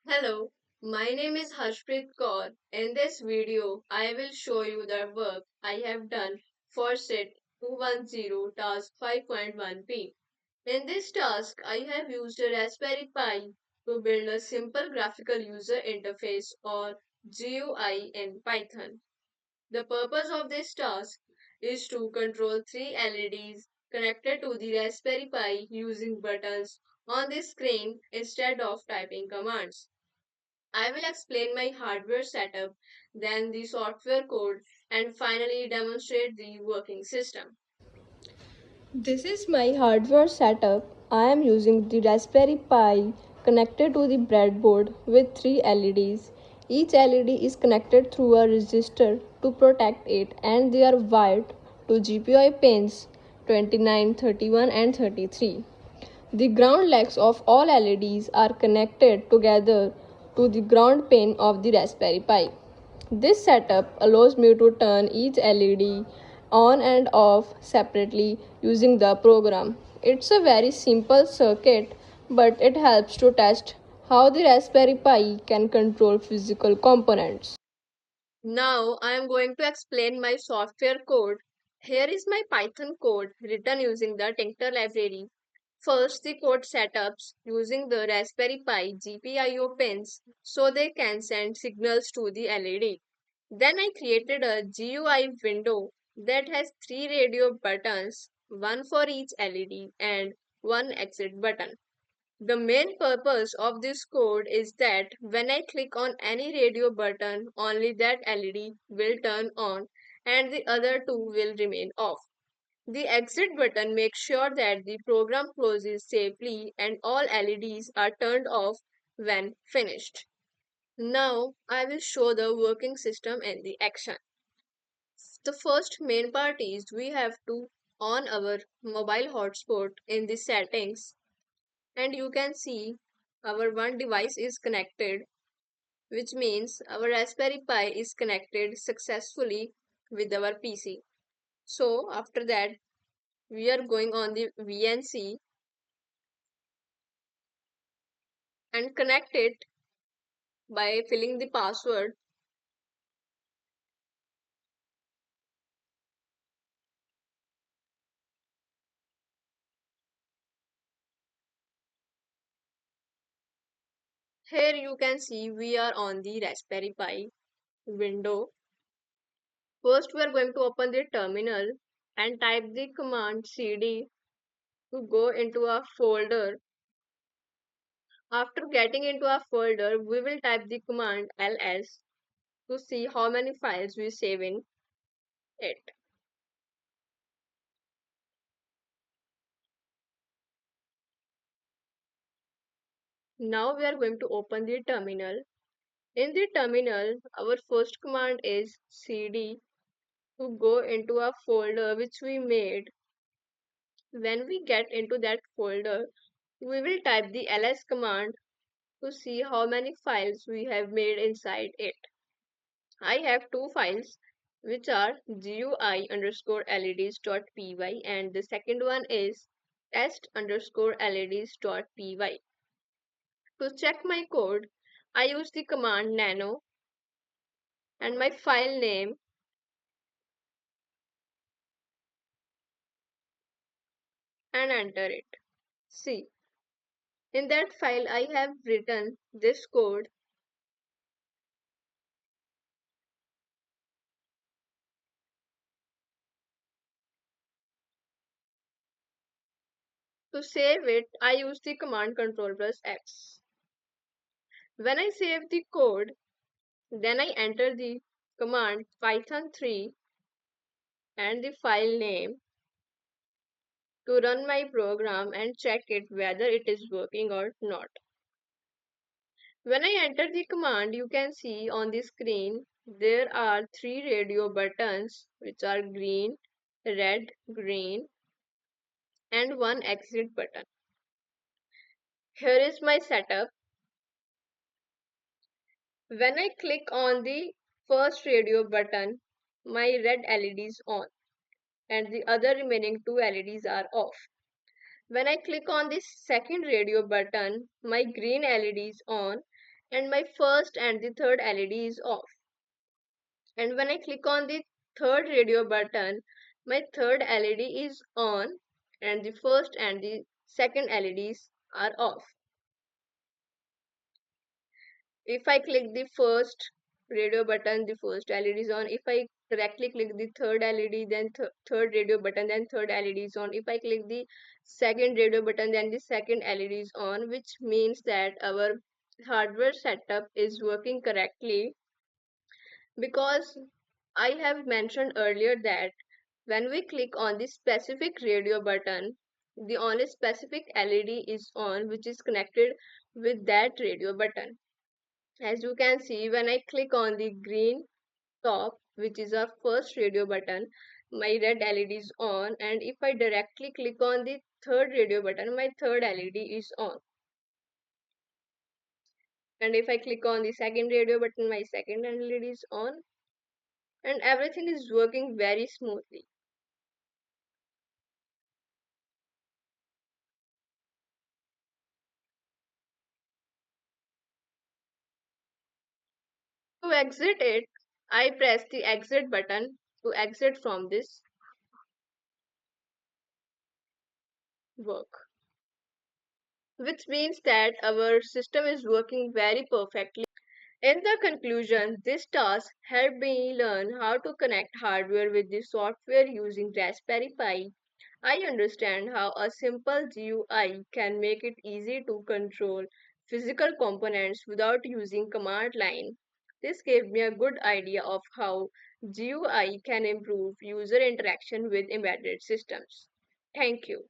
Hello, my name is Harshpreet Kaur. In this video, I will show you the work I have done for set 210 task 5.1p. In this task, I have used a Raspberry Pi to build a simple graphical user interface or GUI in Python. The purpose of this task is to control three LEDs connected to the Raspberry Pi using buttons on the screen instead of typing commands. I will explain my hardware setup, then the software code, and finally demonstrate the working system. This is my hardware setup. I am using the Raspberry Pi connected to the breadboard with three LEDs. Each LED is connected through a resistor to protect it, and they are wired to GPI pins 29, 31 and 33. The ground legs of all LEDs are connected together to the ground pin of the Raspberry Pi. This setup allows me to turn each LED on and off separately using the program. It's a very simple circuit, but it helps to test how the Raspberry Pi can control physical components. Now I am going to explain my software code. Here is my Python code written using the Tinker library. First, the code setups using the Raspberry Pi GPIO pins so they can send signals to the LED. Then I created a GUI window that has three radio buttons, one for each LED and one exit button. The main purpose of this code is that when I click on any radio button, only that LED will turn on and the other two will remain off. The exit button makes sure that the program closes safely and all LEDs are turned off when finished. Now I will show the working system in the action. The first main part is we have to on our mobile hotspot in the settings, and you can see our one device is connected, which means our Raspberry Pi is connected successfully with our PC. So after that, we are going on the VNC and connect it by filling the password. Here you can see we are on the Raspberry Pi window. First, we are going to open the terminal and type the command cd to go into a folder. After getting into a folder, we will type the command ls to see how many files we save in it. Now we are going to open the terminal. In the terminal, our first command is cd to go into a folder which we made. When we get into that folder, we will type the ls command to see how many files we have made inside it. I have two files which are GUI underscore LEDs.py and the second one is test underscore LEDs.py. To check my code, I use the command nano and my file name and enter it. See, in that file I have written this code. To save it, I use the command control plus X. When I save the code, then I enter the command python3 and the file name to run my program and check it whether it is working or not. When I enter the command, you can see on the screen there are three radio buttons which are green, red, green and one exit button. Here is my setup. When I click on the first radio button, my red LED is on and the other remaining two LEDs are off. When I click on the second radio button, my green LED is on and my first and the third LED is off. And when I click on the third radio button, my third LED is on and the first and the second LEDs are off. If I click the first radio button, the first LED is on. If I directly click the third LED, then third radio button, then third LED is on. If I click the second radio button, then the second LED is on, which means that our hardware setup is working correctly, because I have mentioned earlier that when we click on the specific radio button, the only specific LED is on which is connected with that radio button. As you can see, when I click on the green top, which is our first radio button, my red LED is on, and if I directly click on the third radio button, my third LED is on. And if I click on the second radio button, my second LED is on, and everything is working very smoothly. To exit it, I press the exit button to exit from this work, which means that our system is working very perfectly. In the conclusion, this task helped me learn how to connect hardware with the software using Raspberry Pi. I understand how a simple GUI can make it easy to control physical components without using command line. This gave me a good idea of how GUI can improve user interaction with embedded systems. Thank you.